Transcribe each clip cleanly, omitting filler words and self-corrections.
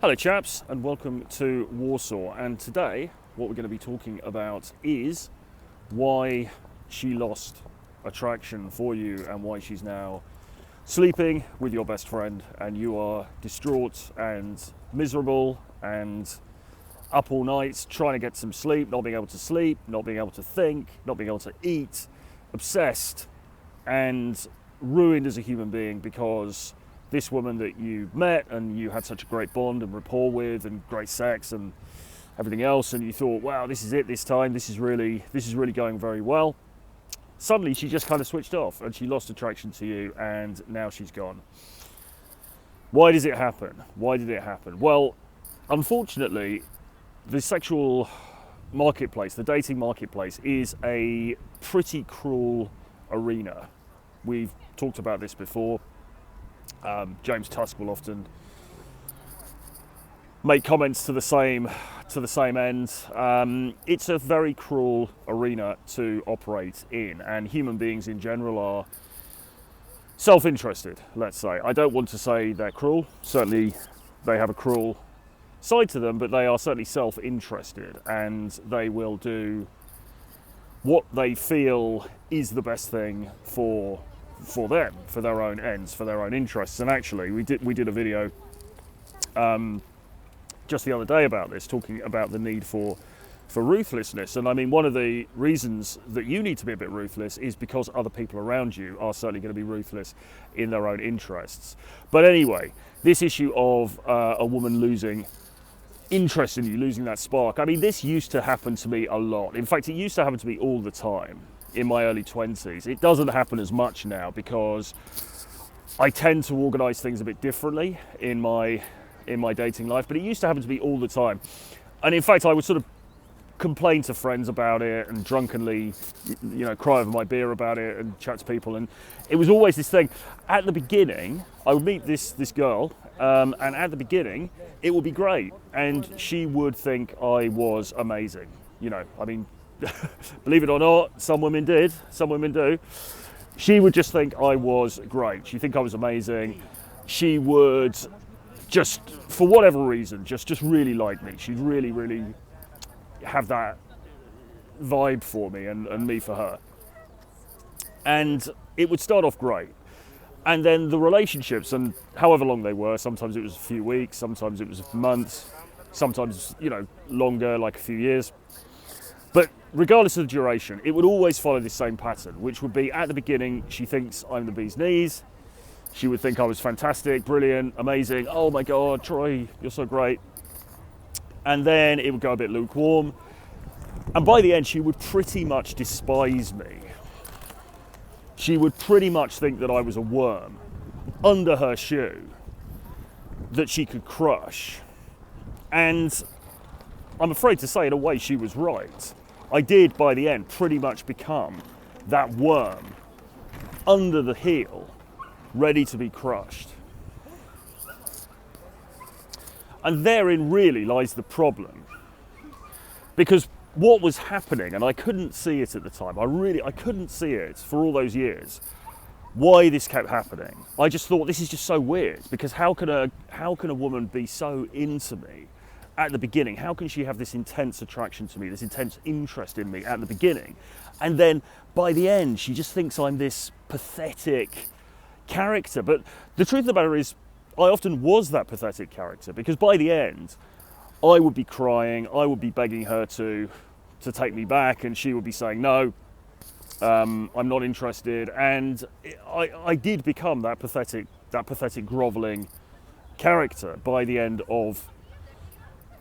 Hello chaps, and welcome to Warsaw. And today what we're going to be talking about is why she lost attraction for you and why she's now sleeping with your best friend and you are distraught and miserable and up all night trying to get some sleep, not being able to sleep, not being able to think, not being able to eat, obsessed and ruined as a human being because this woman that you met and you had such a great bond and rapport with and great sex and everything else, and you thought, wow, this is it this time, this is really going very well. Suddenly she just kind of switched off and she lost attraction to you and now she's gone. Why does it happen? Why did it happen? Well, unfortunately, the sexual marketplace, the dating marketplace, is a pretty cruel arena. We've talked about this before. James Tusk will often make comments to the same end. It's a very cruel arena to operate in, and human beings in general are self-interested, let's say. I don't want to say they're cruel. Certainly they have a cruel side to them, but they are certainly self-interested, and they will do what they feel is the best thing for them, for their own ends, for their own interests. And actually we did a video just the other day about this, talking about the need for ruthlessness. And I mean, one of the reasons that you need to be a bit ruthless is because other people around you are certainly going to be ruthless in their own interests. But anyway, this issue of a woman losing interest in you, losing that spark, I mean, this used to happen to me a lot. In fact, it used to happen to me all the time in my early 20s. It doesn't happen as much now because I tend to organise things a bit differently in my dating life, but it used to happen to me all the time. And in fact, I would sort of complain to friends about it and drunkenly, cry over my beer about it and chat to people. And it was always this thing. At the beginning, I would meet this girl, and at the beginning, it would be great. And she would think I was amazing. I mean, believe it or not, some women did, some women do. She would just think I was great. She'd think I was amazing. She would just, for whatever reason, just really like me. She'd really have that vibe for me and me for her. And it would start off great. And then the relationships, and however long they were, sometimes it was a few weeks, sometimes it was months, sometimes, longer, like a few years. But regardless of the duration, it would always follow the same pattern, which would be at the beginning, she thinks I'm the bee's knees. She would think I was fantastic, brilliant, amazing. Oh my God, Troy, you're so great. And then it would go a bit lukewarm. And by the end, she would pretty much despise me. She would pretty much think that I was a worm under her shoe that she could crush. And I'm afraid to say, in a way, she was right. I did, by the end, pretty much become that worm under the heel, ready to be crushed. And therein really lies the problem. Because what was happening, and I couldn't see it at the time, I couldn't see it for all those years, why this kept happening. I just thought, this is just so weird, because how can a woman be so into me at the beginning? How can she have this intense attraction to me, this intense interest in me at the beginning? And then by the end, she just thinks I'm this pathetic character. But the truth of the matter is, I often was that pathetic character, because by the end, I would be crying, I would be begging her to take me back, and she would be saying, no, I'm not interested. And I did become that pathetic groveling character by the end of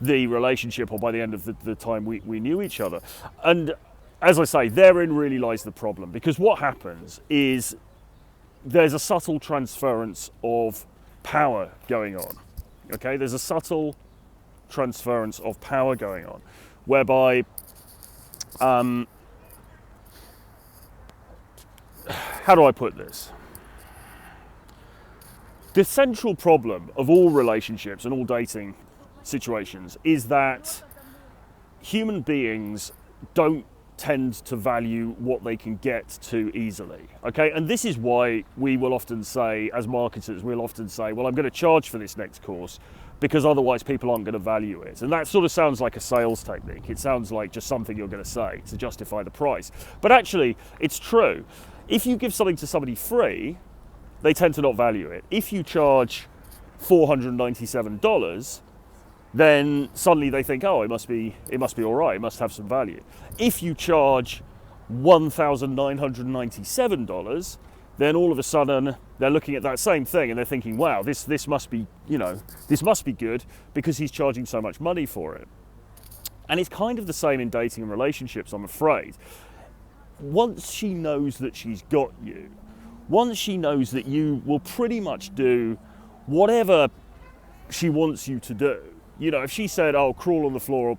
the relationship, or by the end of the time we knew each other. And as I say, therein really lies the problem, because what happens is there's a subtle transference of power going on. Okay, there's a subtle transference of power going on, whereby how do I put this? The central problem of all relationships and all dating situations is that human beings don't tend to value what they can get to easily. Okay, and this is why we will often say, as marketers, we'll often say, well, I'm going to charge for this next course because otherwise people aren't going to value it. And that sort of sounds like a sales technique. It sounds like just something you're going to say to justify the price. But actually, it's true. If you give something to somebody free, they tend to not value it. If you charge $497, then suddenly they think, oh, it must be all right, it must have some value. If you charge $1,997, then all of a sudden they're looking at that same thing and they're thinking, wow, this must be, this must be good because he's charging so much money for it. And it's kind of the same in dating and relationships, I'm afraid. Once she knows that she's got you, once she knows that you will pretty much do whatever she wants you to do, if she said, oh, crawl on the floor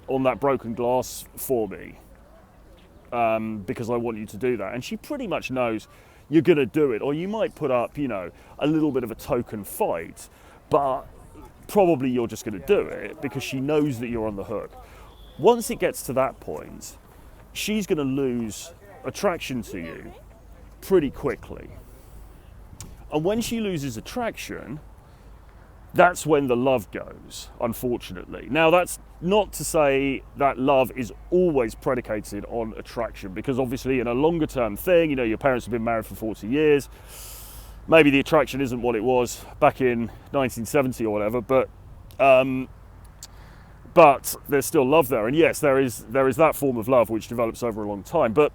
on that broken glass for me, because I want you to do that, and she pretty much knows you're going to do it, or you might put up, a little bit of a token fight, but probably you're just going to do it because she knows that you're on the hook. Once it gets to that point, she's going to lose attraction to you pretty quickly. And when she loses attraction, that's when the love goes, unfortunately. Now, that's not to say that love is always predicated on attraction, because obviously in a longer term thing, your parents have been married for 40 years, maybe the attraction isn't what it was back in 1970 or whatever, but there's still love there. And yes, there is that form of love which develops over a long time. But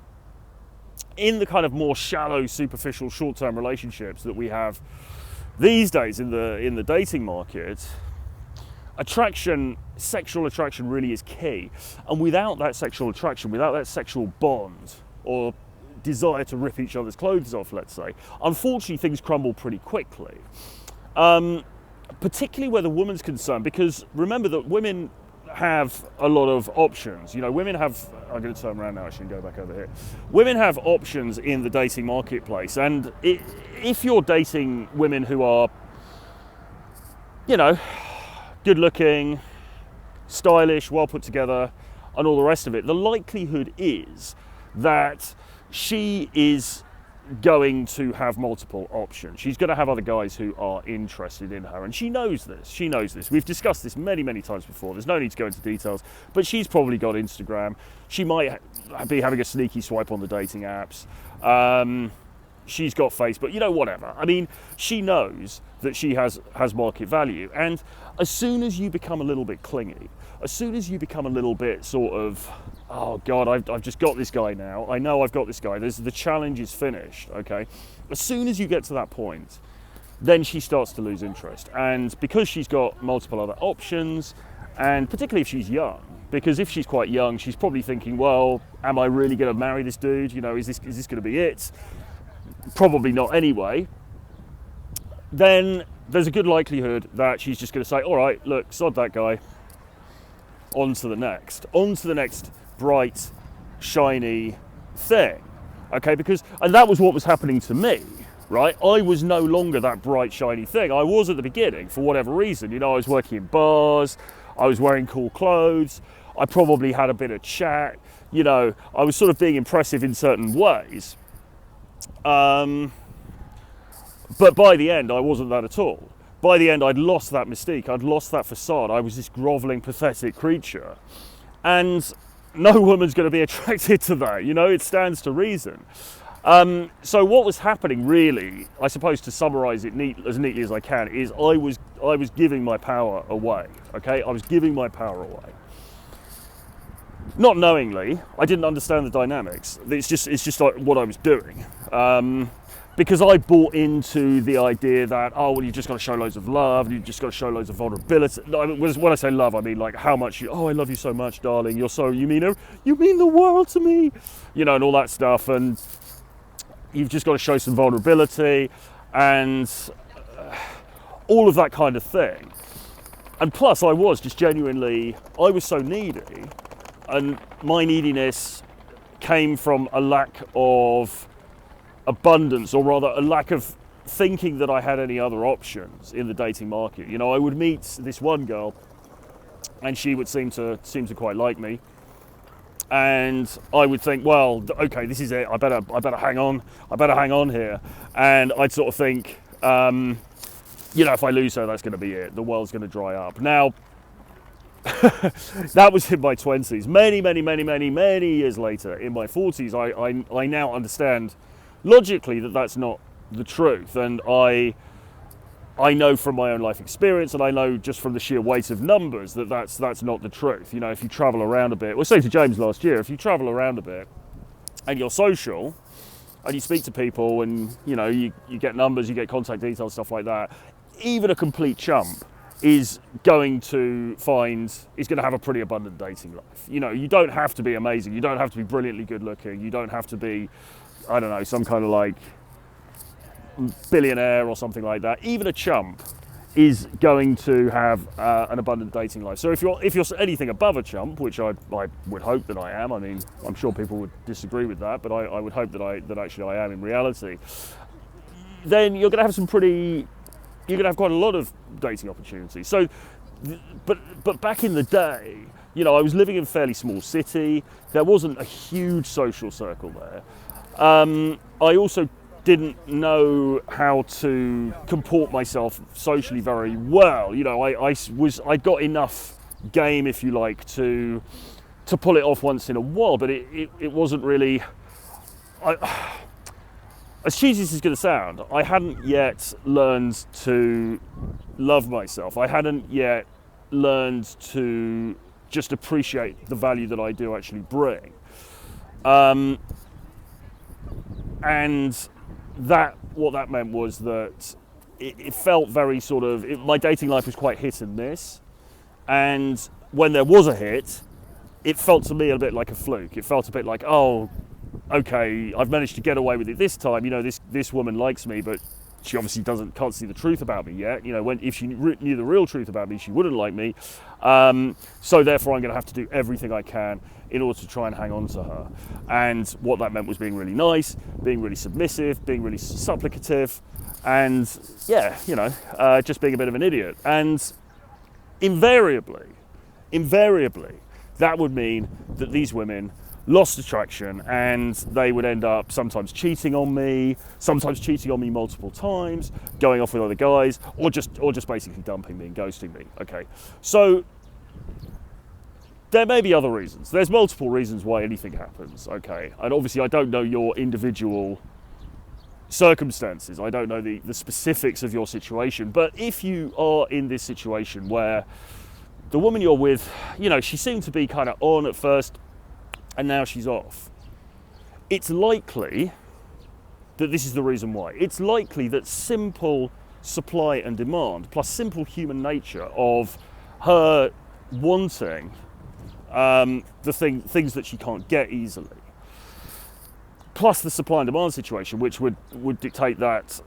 in the kind of more shallow, superficial, short-term relationships that we have these days in the dating market, sexual attraction really is key. And without that sexual attraction, without that sexual bond or desire to rip each other's clothes off, let's say, unfortunately things crumble pretty quickly. Particularly where the woman's concerned, because remember that women have a lot of options. Women have, I'm going to turn around now actually and go back over here. Women have options in the dating marketplace, and if you're dating women who are, good looking, stylish, well put together, and all the rest of it, the likelihood is that she is going to have multiple options. She's going to have other guys who are interested in her, and she knows this. We've discussed this many, many times before. There's no need to go into details, but she's probably got Instagram. She might be having a sneaky swipe on the dating apps. She's got Facebook, whatever. I mean, she knows that she has market value. And as soon as you become a little bit clingy, as soon as you become a little bit sort of, oh God, I've just got this guy now. I know I've got this guy. The challenge is finished, okay? As soon as you get to that point, then she starts to lose interest. And because she's got multiple other options, and particularly if she's young, because if she's quite young, she's probably thinking, well, am I really going to marry this dude? Is this going to be it? Probably not anyway. Then there's a good likelihood that she's just going to say, all right, look, sod that guy, on to the next bright, shiny thing, okay? And that was what was happening to me, right? I was no longer that bright, shiny thing. I was at the beginning, for whatever reason. I was working in bars, I was wearing cool clothes, I probably had a bit of chat, I was sort of being impressive in certain ways. But by the end, I wasn't that at all. By the end, I'd lost that mystique. I'd lost that facade. I was this groveling, pathetic creature. And no woman's going to be attracted to that. It stands to reason. So what was happening, really, I suppose to summarize it as neatly as I can, is I was giving my power away. Okay, I was giving my power away. Not knowingly, I didn't understand the dynamics. It's just like what I was doing. Because I bought into the idea that, oh, well, you just got to show loads of love, and you just got to show loads of vulnerability. When I say love, I mean like how much I love you so much, darling. You mean the world to me, and all that stuff. And you've just got to show some vulnerability and all of that kind of thing. And plus, I was so needy, and my neediness came from a lack of abundance, or rather a lack of thinking that I had any other options in the dating market. I would meet this one girl and she would seem to quite like me, and I would think, well, okay, this is it, I better hang on here. And I'd sort of think, you know, if I lose her, that's going to be it. The world's going to dry up. Now, that was in my 20s. Many years later, in my 40s, I now understand logically that that's not the truth. And I know from my own life experience, and I know just from the sheer weight of numbers that that's not the truth. You know, if you travel around a bit, well, say to James last year, if you travel around a bit and you're social and you speak to people and, you know, you get numbers, you get contact details, stuff like that, even a complete chump is going to have a pretty abundant dating life. You know, you don't have to be amazing. You don't have to be brilliantly good looking. You don't have to be, I don't know, some kind of like billionaire or something like that. Even a chump is going to have an abundant dating life. So if you're anything above a chump, which I would hope that I am. I mean, I'm sure people would disagree with that, but I would hope that actually I am in reality. Then you're going to have quite a lot of dating opportunities. So, but back in the day, you know, I was living in a fairly small city. There wasn't a huge social circle there. I also didn't know how to comport myself socially very well. You know, I got enough game, if you like, to pull it off once in a while, but it wasn't really. As cheesy as it's going to sound, I hadn't yet learned to love myself. I hadn't yet learned to just appreciate the value that I do actually bring. And what that meant was that it felt very sort of, my dating life was quite hit and miss. And when there was a hit, it felt to me a bit like a fluke. It felt a bit like, oh, okay, I've managed to get away with it this time. You know, this woman likes me, but she obviously can't see the truth about me yet. You know, if she knew the real truth about me, she wouldn't like me. So therefore, I'm going to have to do everything I can in order to try and hang on to her. And what that meant was being really nice, being really submissive, being really supplicative, and yeah, you know, just being a bit of an idiot. And invariably, that would mean that these women lost attraction, and they would end up sometimes cheating on me multiple times, going off with other guys, or just basically dumping me and ghosting me. Okay, so there may be other reasons. There's multiple reasons why anything happens. Okay, and obviously I don't know your individual circumstances. I don't know the specifics of your situation. But if you are in this situation where the woman you're with, you know, she seemed to be kind of on at first, and now she's off, it's likely that this is the reason why. It's likely that simple supply and demand, plus simple human nature of her wanting things that she can't get easily, plus the supply and demand situation, which would dictate that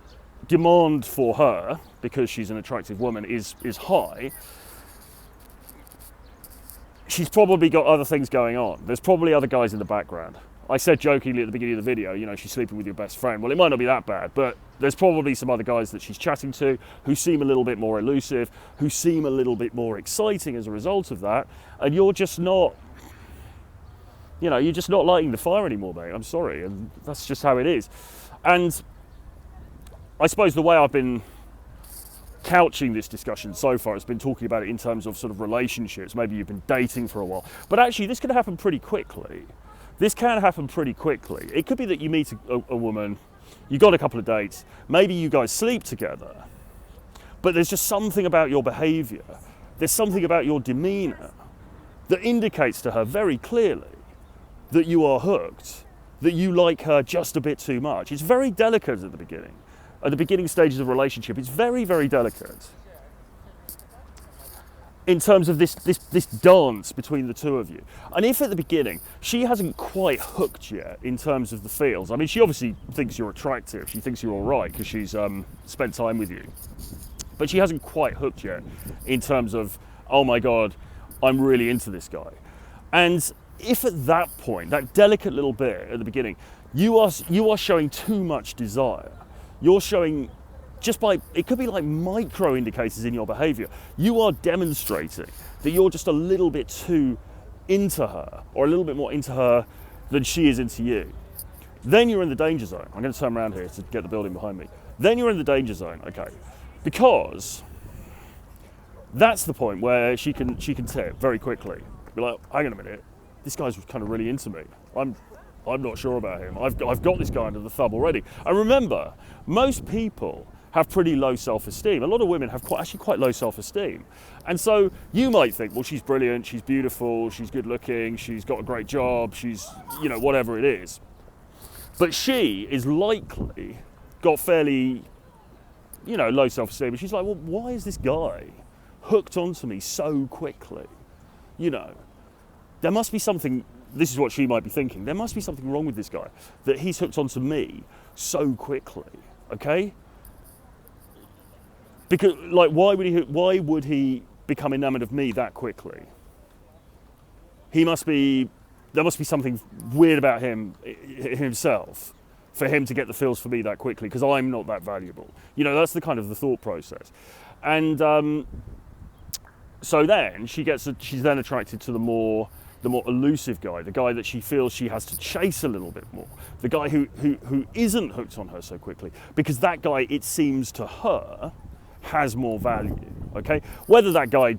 demand for her, because she's an attractive woman, is high. She's probably got other things going on. There's probably other guys in the background. I said jokingly at the beginning of the video, you know, she's sleeping with your best friend. Well, it might not be that bad, but there's probably some other guys that she's chatting to who seem a little bit more elusive, who seem a little bit more exciting as a result of that. And you're just not, you know, you're just not lighting the fire anymore, mate. I'm sorry. And that's just how it is. And I suppose the way I've been couching this discussion so far, it's been talking about it in terms of sort of relationships. Maybe you've been dating for a while, but actually this can happen pretty quickly. It could be that you meet a woman, you got a couple of dates, maybe you guys sleep together, but there's just something about your behavior, there's something about your demeanor that indicates to her very clearly that you are hooked, that you like her just a bit too much. It's very delicate at the beginning. At the beginning stages of a relationship, it's very, very delicate in terms of this dance between the two of you. And if at the beginning she hasn't quite hooked yet in terms of the feels, I mean, she obviously thinks you're attractive, she thinks you're all right because she's spent time with you, but she hasn't quite hooked yet in terms of, oh my God, I'm really into this guy. And if at that point, that delicate little bit at the beginning, you are showing too much desire, you're showing, just by, it could be like micro indicators in your behavior, you are demonstrating that you're just a little bit too into her, or a little bit more into her than she is into you. Then you're in the danger zone. I'm going to turn around here to get the building behind me. Then you're in the danger zone, okay. Because that's the point where she can tip very quickly. Be like, hang on a minute, this guy's kind of really into me. I'm not sure about him. I've got this guy under the thumb already. And remember, most people have pretty low self-esteem. A lot of women have actually quite low self-esteem. And so you might think, well, she's brilliant, she's beautiful, she's good looking, she's got a great job, she's, you know, whatever it is. But she is likely got fairly, you know, low self-esteem. And she's like, well, why is this guy hooked onto me so quickly? You know, there must be something, this is what she might be thinking, there must be something wrong with this guy, that he's hooked onto me so quickly, okay? Because, like, why would he become enamored of me that quickly? There must be something weird about him himself for him to get the feels for me that quickly, because I'm not that valuable. You know, that's the kind of the thought process. And so then she's then attracted to the more elusive guy, the guy that she feels she has to chase a little bit more, the guy who isn't hooked on her so quickly, because that guy, it seems to her, has more value, okay? Whether that guy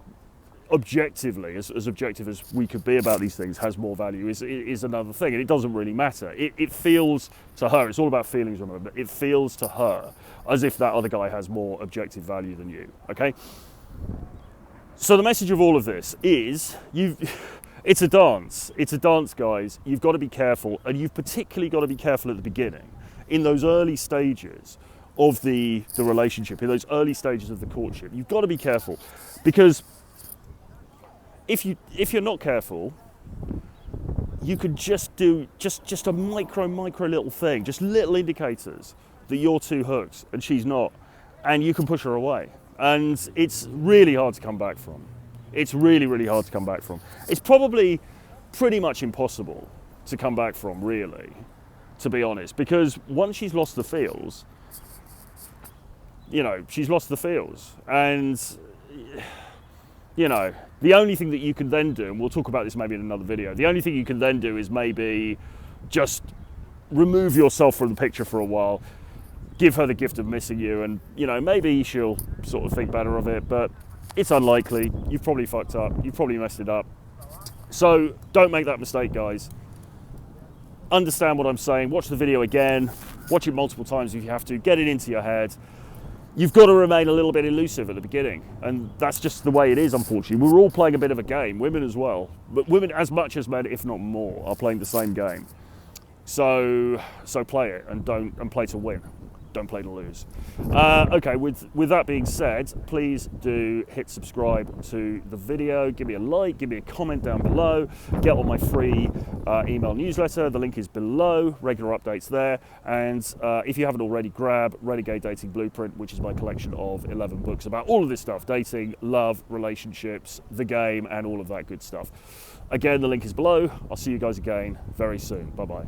objectively, as objective as we could be about these things, has more value is another thing, and it doesn't really matter. It feels to her, it's all about feelings, remember, but it feels to her as if that other guy has more objective value than you, okay? So the message of all of this is, it's a dance. It's a dance, guys. You've got to be careful, and you've particularly got to be careful at the beginning, in those early stages of the relationship, in those early stages of the courtship. You've got to be careful, because if you're not careful, you could just do just a micro little thing, just little indicators that you're too hooked and she's not, and you can push her away, and it's really hard to come back from. It's really, really hard to come back from. It's probably pretty much impossible to come back from, really, to be honest, because once she's lost the feels, you know, she's lost the feels. And, you know, the only thing that you can then do, and we'll talk about this maybe in another video, the only thing you can then do is maybe just remove yourself from the picture for a while, give her the gift of missing you, and, you know, maybe she'll sort of think better of it, but it's unlikely. You've probably fucked up. You've probably messed it up. So don't make that mistake, guys. Understand what I'm saying. Watch the video again. Watch it multiple times if you have to. Get it into your head. You've got to remain a little bit elusive at the beginning. And that's just the way it is, unfortunately. We're all playing a bit of a game. Women as well. But women as much as men, if not more, are playing the same game. So play it and play to win. Don't play to lose. Okay, with that being said, please do hit subscribe to the video. Give me a like, give me a comment down below. Get on my free email newsletter. The link is below, regular updates there. And if you haven't already, grab Renegade Dating Blueprint, which is my collection of 11 books about all of this stuff: dating, love, relationships, the game, and all of that good stuff. Again, the link is below. I'll see you guys again very soon. Bye-bye.